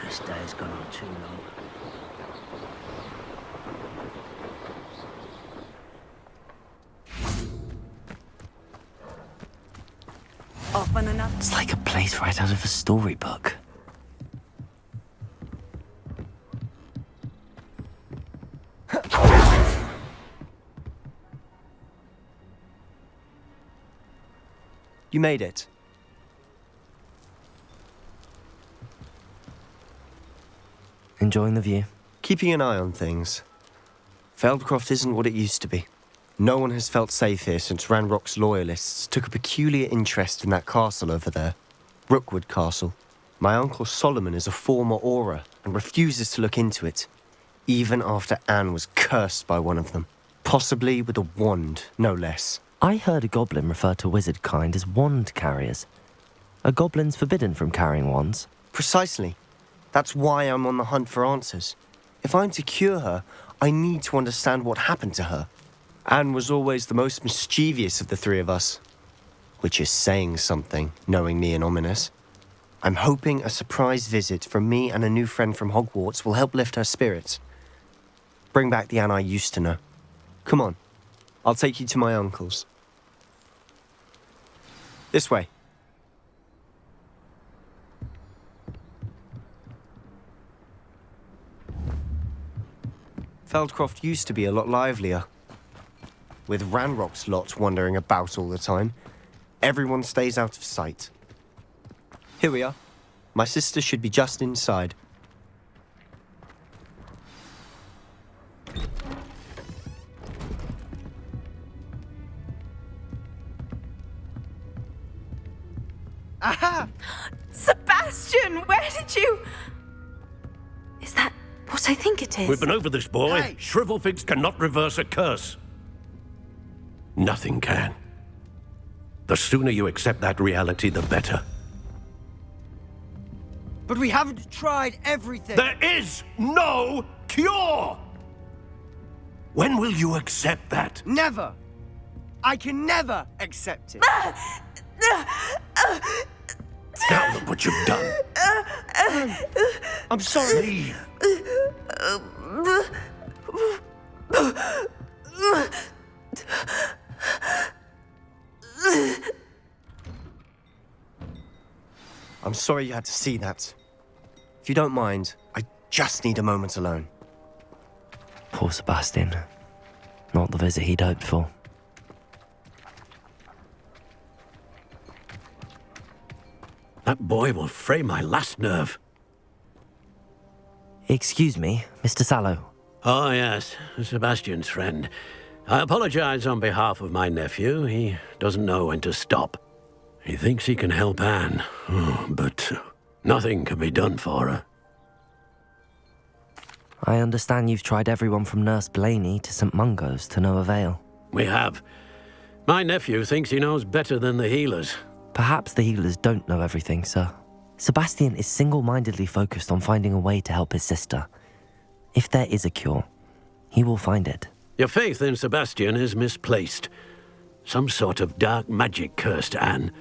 This day has gone on too long. Off on another. It's like a place right out of a storybook. You made it. Enjoying the view? Keeping an eye on things. Feldcroft isn't what it used to be. No one has felt safe here since Ranrock's loyalists took a peculiar interest in that castle over there. Rookwood Castle. My uncle Solomon is a former Auror and refuses to look into it, even after Anne was cursed by one of them. Possibly with a wand, no less. I heard a goblin refer to wizard kind as wand carriers. Are goblins forbidden from carrying wands? Precisely. That's why I'm on the hunt for answers. If I'm to cure her, I need to understand what happened to her. Anne was always the most mischievous of the three of us. Which is saying something, knowing me and Ominous. I'm hoping a surprise visit from me and a new friend from Hogwarts will help lift her spirits. Bring back the Anne I used to know. Come on, I'll take you to my uncle's. This way. Feldcroft used to be a lot livelier. With Ranrock's lot wandering about all the time, everyone stays out of sight. Here we are. My sister should be just inside. Aha! Sebastian, where did you... Is that what I think it is? We've been over this, boy. Hey. Shrivelfigs cannot reverse a curse. Nothing can. The sooner you accept that reality, the better. But we haven't tried everything. There is no cure! When will you accept that? Never. I can never accept it. Now look what you've done. I'm sorry. Leave. I'm sorry you had to see that. If you don't mind, I just need a moment alone. Poor Sebastian. Not the visit he'd hoped for. That boy will fray my last nerve. Excuse me, Mr. Sallow. Oh, yes, Sebastian's friend. I apologize on behalf of my nephew. He doesn't know when to stop. He thinks he can help Anne, but nothing can be done for her. I understand you've tried everyone from Nurse Blaney to St. Mungo's to no avail. We have. My nephew thinks he knows better than the healers. Perhaps the healers don't know everything, sir. Sebastian is single-mindedly focused on finding a way to help his sister. If there is a cure, he will find it. Your faith in Sebastian is misplaced. Some sort of dark magic cursed Anne,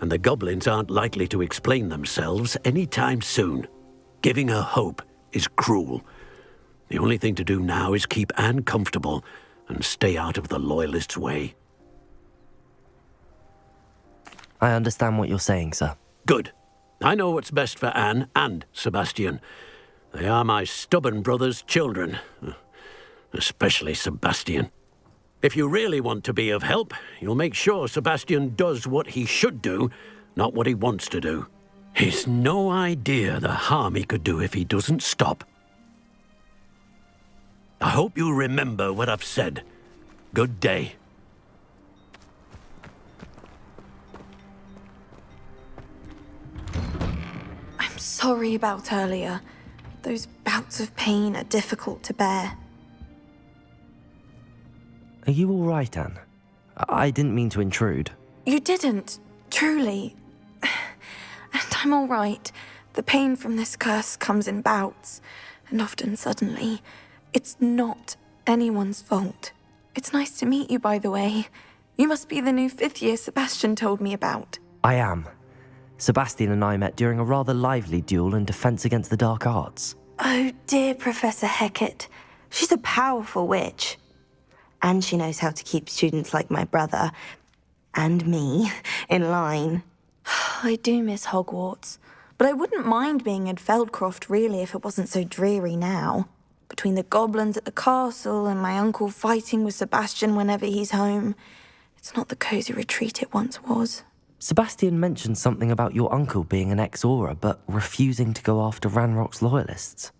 and the goblins aren't likely to explain themselves anytime soon. Giving her hope is cruel. The only thing to do now is keep Anne comfortable and stay out of the Loyalists' way. I understand what you're saying, sir. Good. I know what's best for Anne and Sebastian. They are my stubborn brother's children. Especially Sebastian. If you really want to be of help, you'll make sure Sebastian does what he should do, not what he wants to do. He's no idea the harm he could do if he doesn't stop. I hope you remember what I've said. Good day. I'm sorry about earlier. Those bouts of pain are difficult to bear. Are you all right, Anne? I didn't mean to intrude. You didn't, truly. And I'm all right. The pain from this curse comes in bouts, and often suddenly. It's not anyone's fault. It's nice to meet you, by the way. You must be the new 5th year Sebastian told me about. I am. Sebastian and I met during a rather lively duel in defense against the dark arts. Oh dear, Professor Hecat. She's a powerful witch. And she knows how to keep students like my brother, and me, in line. I do miss Hogwarts, but I wouldn't mind being in Feldcroft really if it wasn't so dreary now. Between the goblins at the castle and my uncle fighting with Sebastian whenever he's home, it's not the cosy retreat it once was. Sebastian mentioned something about your uncle being an ex-Auror, but refusing to go after Ranrock's loyalists.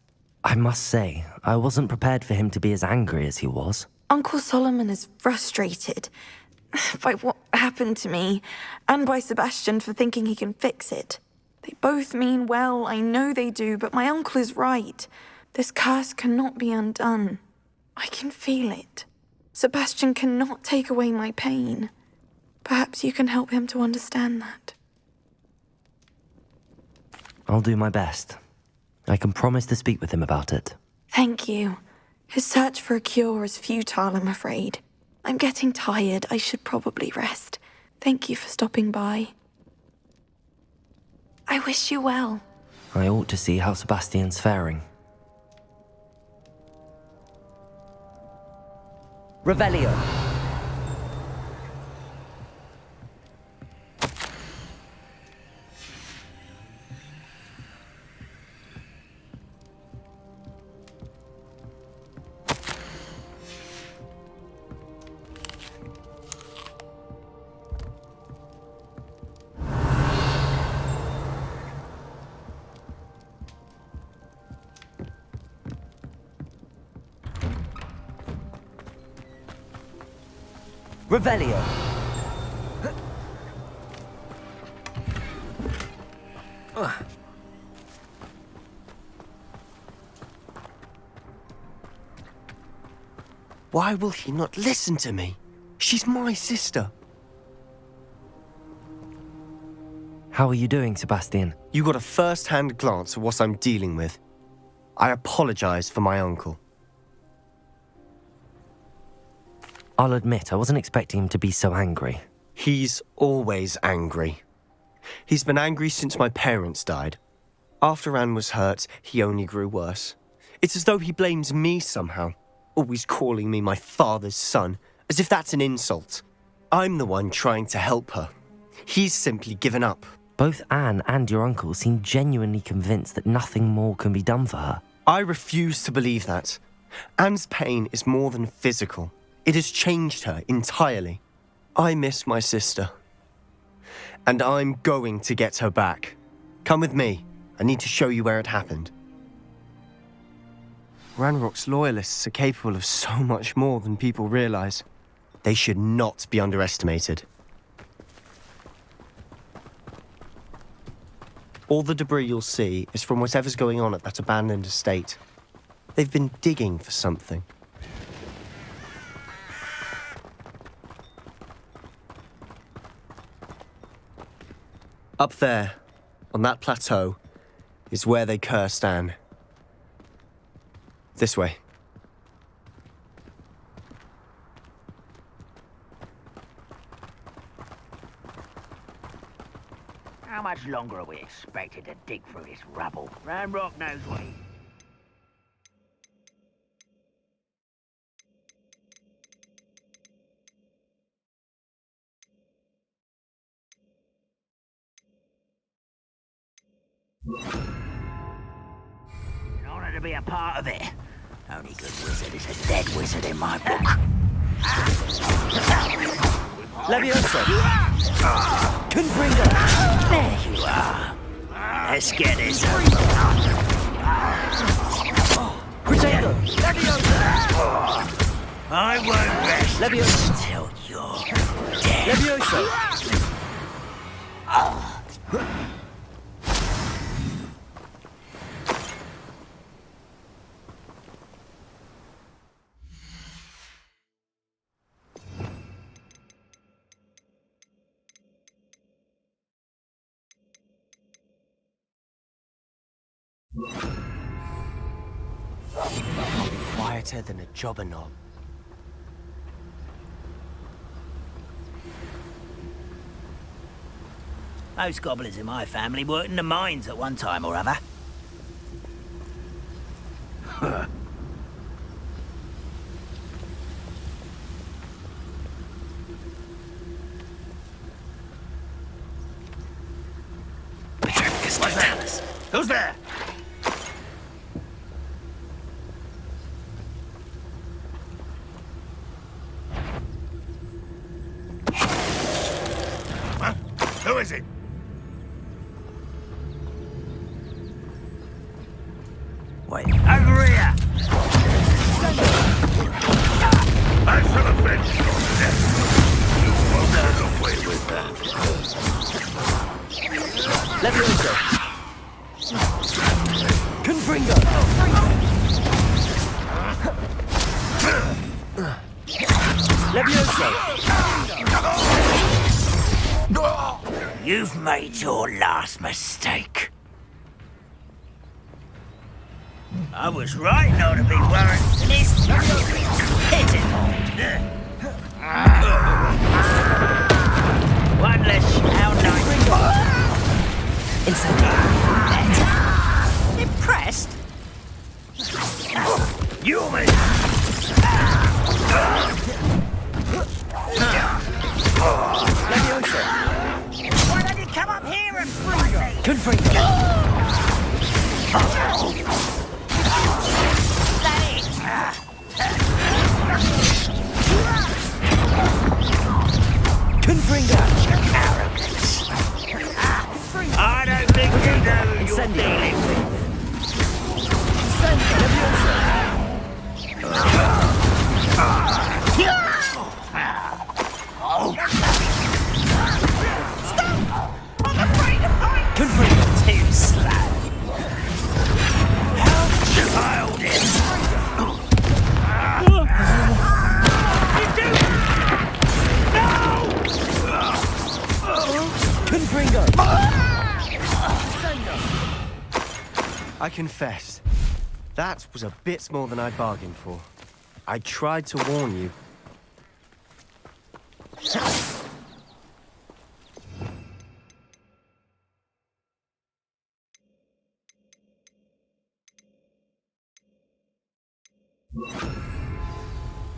I must say, I wasn't prepared for him to be as angry as he was. Uncle Solomon is frustrated by what happened to me, and by Sebastian for thinking he can fix it. They both mean well, I know they do, but my uncle is right. This curse cannot be undone. I can feel it. Sebastian cannot take away my pain. Perhaps you can help him to understand that. I'll do my best. I can promise to speak with him about it. Thank you. His search for a cure is futile, I'm afraid. I'm getting tired. I should probably rest. Thank you for stopping by. I wish you well. I ought to see how Sebastian's faring. Revelio. Revelio. Why will he not listen to me? She's my sister. How are you doing, Sebastian? You got a first-hand glance at what I'm dealing with. I apologize for my uncle. I'll admit, I wasn't expecting him to be so angry. He's always angry. He's been angry since my parents died. After Anne was hurt, he only grew worse. It's as though he blames me somehow, always calling me my father's son, as if that's an insult. I'm the one trying to help her. He's simply given up. Both Anne and your uncle seem genuinely convinced that nothing more can be done for her. I refuse to believe that. Anne's pain is more than physical. It has changed her entirely. I miss my sister. And I'm going to get her back. Come with me. I need to show you where it happened. Ranrock's loyalists are capable of so much more than people realize. They should not be underestimated. All the debris you'll see is from whatever's going on at that abandoned estate. They've been digging for something. Up there, on that plateau, is where they cursed Anne. This way. How much longer are we expected to dig through this rubble? Ranrock knows what he... In order to be a part of it, only good wizard is a dead wizard in my book. Leviosa. Confringo. There you are. Let's get this over. Crusader. I won't rest Leviosa. till you're dead. Leviosa. Quieter than a jobber knob. Most goblins in my family worked in the mines at one time or other. What's that? Who's there? Huh? Who is it? Wait, over here! I shall avenge your death. You won't get away with that. Levioso. Confringo. Levioso. You've made your last mistake. I was right not to be worried. This hit it. One less shout like impressed? You man. Levioso. Why don't you come up here and free me? Confringo. Confringo. I don't think you know who you're Incendio. dealing with. Levioso. Confringo. Too slow. How childish. Confringo. I confess, that was a bit more than I bargained for. I tried to warn you.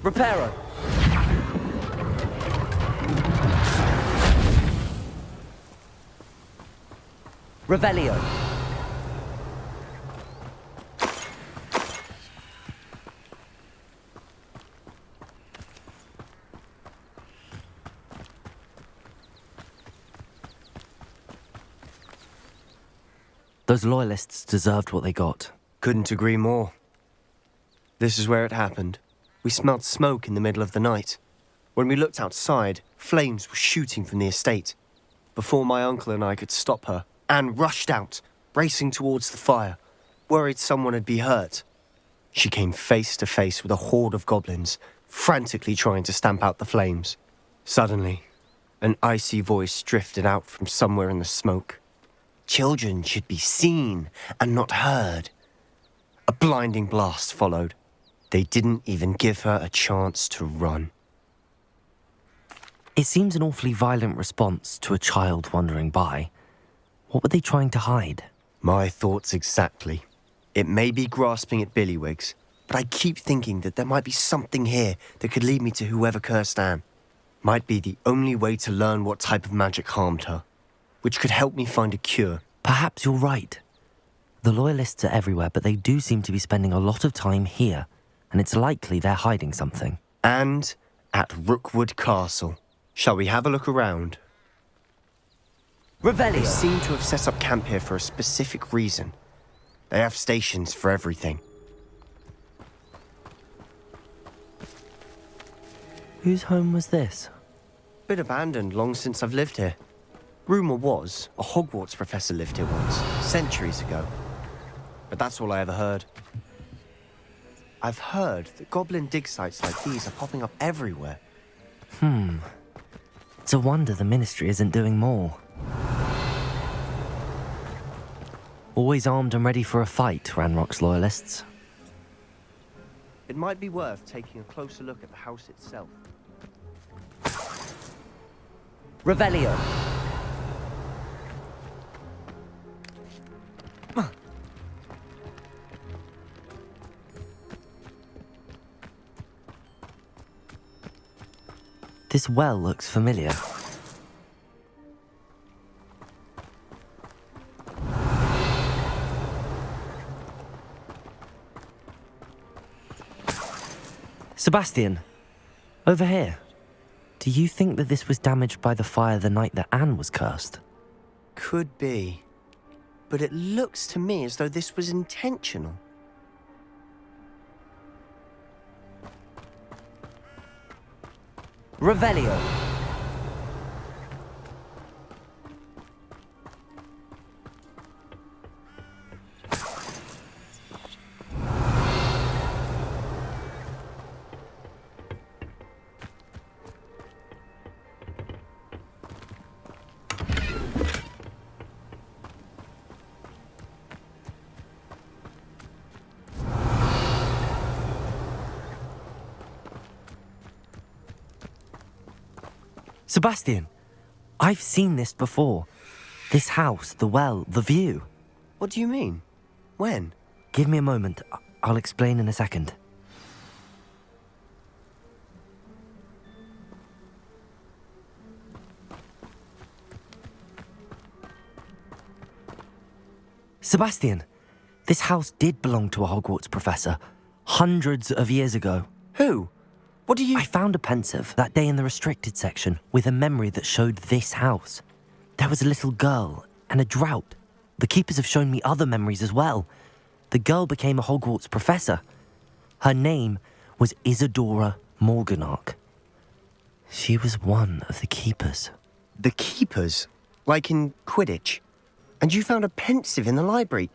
Reparo. Revelio. Those loyalists deserved what they got. Couldn't agree more. This is where it happened. We smelled smoke in the middle of the night. When we looked outside, flames were shooting from the estate. Before my uncle and I could stop her, Anne rushed out, racing towards the fire, worried someone had been hurt. She came face to face with a horde of goblins, frantically trying to stamp out the flames. Suddenly, an icy voice drifted out from somewhere in the smoke. Children should be seen and not heard. A blinding blast followed. They didn't even give her a chance to run. It seems an awfully violent response to a child wandering by. What were they trying to hide? My thoughts exactly. It may be grasping at Billywigs, but I keep thinking that there might be something here that could lead me to whoever cursed Anne. Might be the only way to learn what type of magic harmed her, which could help me find a cure. Perhaps you're right. The loyalists are everywhere, but they do seem to be spending a lot of time here, and it's likely they're hiding something. And at Rookwood Castle. Shall we have a look around? They Revelio. seem to have set up camp here for a specific reason. They have stations for everything. Whose home was this? Bit abandoned long since I've lived here. Rumour was a Hogwarts professor lived here once, centuries ago. But that's all I ever heard. I've heard that goblin dig sites like these are popping up everywhere. It's a wonder the Ministry isn't doing more. Always armed and ready for a fight, Ranrock's loyalists. It might be worth taking a closer look at the house itself. Revelio. This well looks familiar. Sebastian, over here. Do you think that this was damaged by the fire the night that Anne was cursed? Could be. But it looks to me as though this was intentional. Revelio. Sebastian, I've seen this before. This house, the well, the view. What do you mean? When? Give me a moment. I'll explain in a second. Sebastian, this house did belong to a Hogwarts professor hundreds of years ago. Who? What do you... I found a pensive that day in the restricted section with a memory that showed this house. There was a little girl and a drought. The keepers have shown me other memories as well. The girl became a Hogwarts professor. Her name was Isadora Morganach. She was one of the keepers. The keepers? Like in Quidditch? And you found a pensive in the library?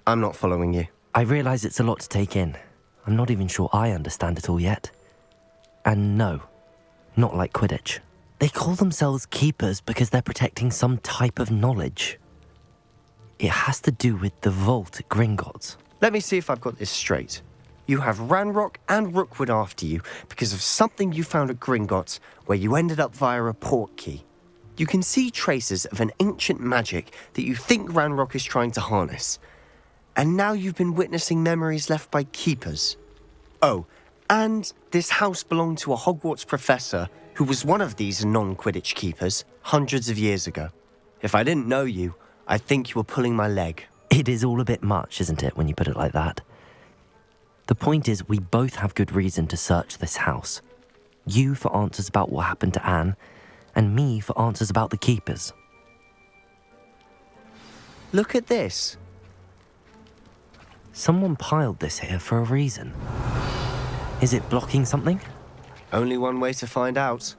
I'm not following you. I realise it's a lot to take in. I'm not even sure I understand it all yet. And no, not like Quidditch. They call themselves keepers because they're protecting some type of knowledge. It has to do with the vault at Gringotts. Let me see if I've got this straight. You have Ranrock and Rookwood after you because of something you found at Gringotts where you ended up via a port key. You can see traces of an ancient magic that you think Ranrock is trying to harness. And now you've been witnessing memories left by keepers. Oh, and this house belonged to a Hogwarts professor who was one of these non-Quidditch keepers hundreds of years ago. If I didn't know you, I'd think you were pulling my leg. It is all a bit much, isn't it, when you put it like that? The point is, we both have good reason to search this house. You for answers about what happened to Anne, and me for answers about the keepers. Look at this. Someone piled this here for a reason. Is it blocking something? Only one way to find out.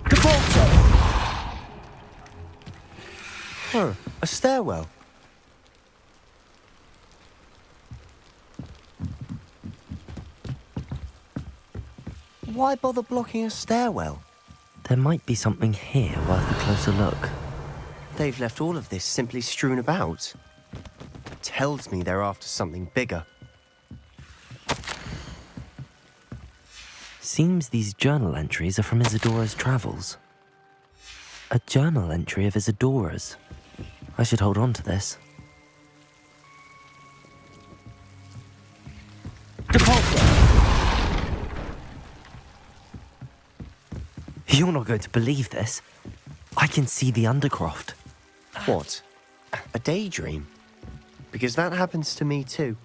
Defaulto. Huh, a stairwell. Why bother blocking a stairwell? There might be something here worth a closer look. They've left all of this simply strewn about. Tells me they're after something bigger. Seems these journal entries are from Isadora's travels. A journal entry of Isadora's. I should hold on to this. Defaulto. You're not going to believe this. I can see the Undercroft. What? A daydream? Because that happens to me too.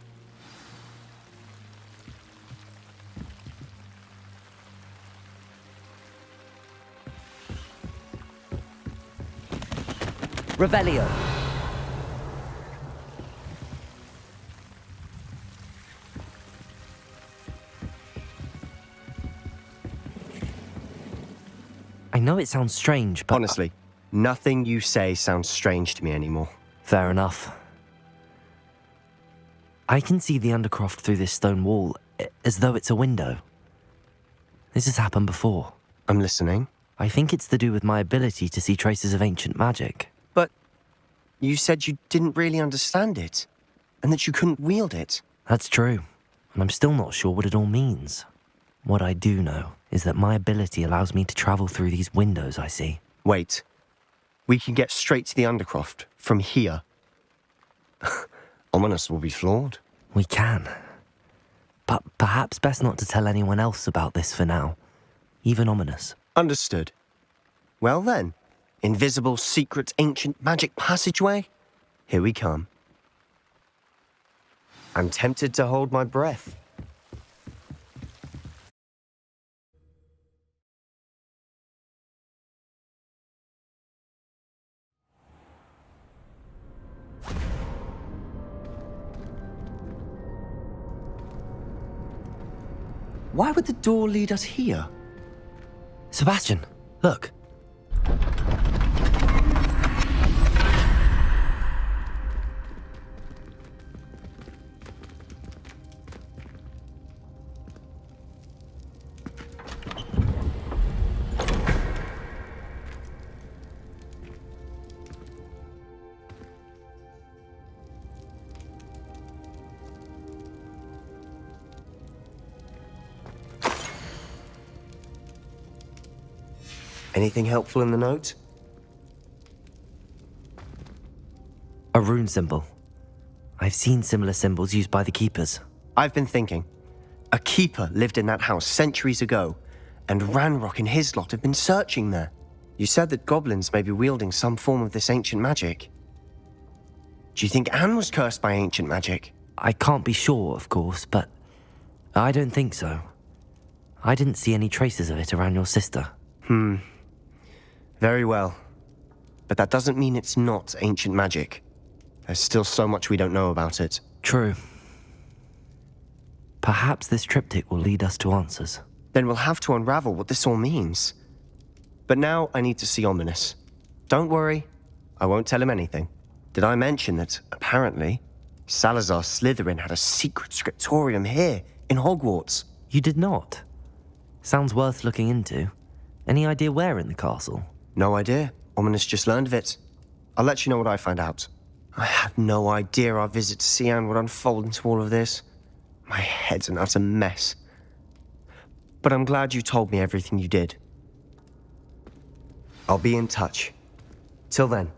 Revelio. I know it sounds strange, but... Honestly, nothing you say sounds strange to me anymore. Fair enough. I can see the Undercroft through this stone wall, as though it's a window. This has happened before. I'm listening. I think it's to do with my ability to see traces of ancient magic. But you said you didn't really understand it, and that you couldn't wield it. That's true, and I'm still not sure what it all means. What I do know is that my ability allows me to travel through these windows I see. Wait. We can get straight to the Undercroft from here. Ominous will be flawed. We can. But perhaps best not to tell anyone else about this for now. Even Ominous. Understood. Well then, invisible, secret, ancient magic passageway? Here we come. I'm tempted to hold my breath. Why would the door lead us here? Sebastian, look. Anything helpful in the note? A rune symbol. I've seen similar symbols used by the keepers. I've been thinking. A keeper lived in that house centuries ago, and Ranrock and his lot have been searching there. You said that goblins may be wielding some form of this ancient magic. Do you think Anne was cursed by ancient magic? I can't be sure, of course, but I don't think so. I didn't see any traces of it around your sister. Very well. But that doesn't mean it's not ancient magic. There's still so much we don't know about it. True. Perhaps this triptych will lead us to answers. Then we'll have to unravel what this all means. But now I need to see Ominous. Don't worry, I won't tell him anything. Did I mention that, apparently, Salazar Slytherin had a secret scriptorium here, in Hogwarts? You did not? Sounds worth looking into. Any idea where in the castle? No idea. Ominous just learned of it. I'll let you know what I find out. I had no idea our visit to Cian would unfold into all of this. My head's an utter mess. But I'm glad you told me everything you did. I'll be in touch. Till then.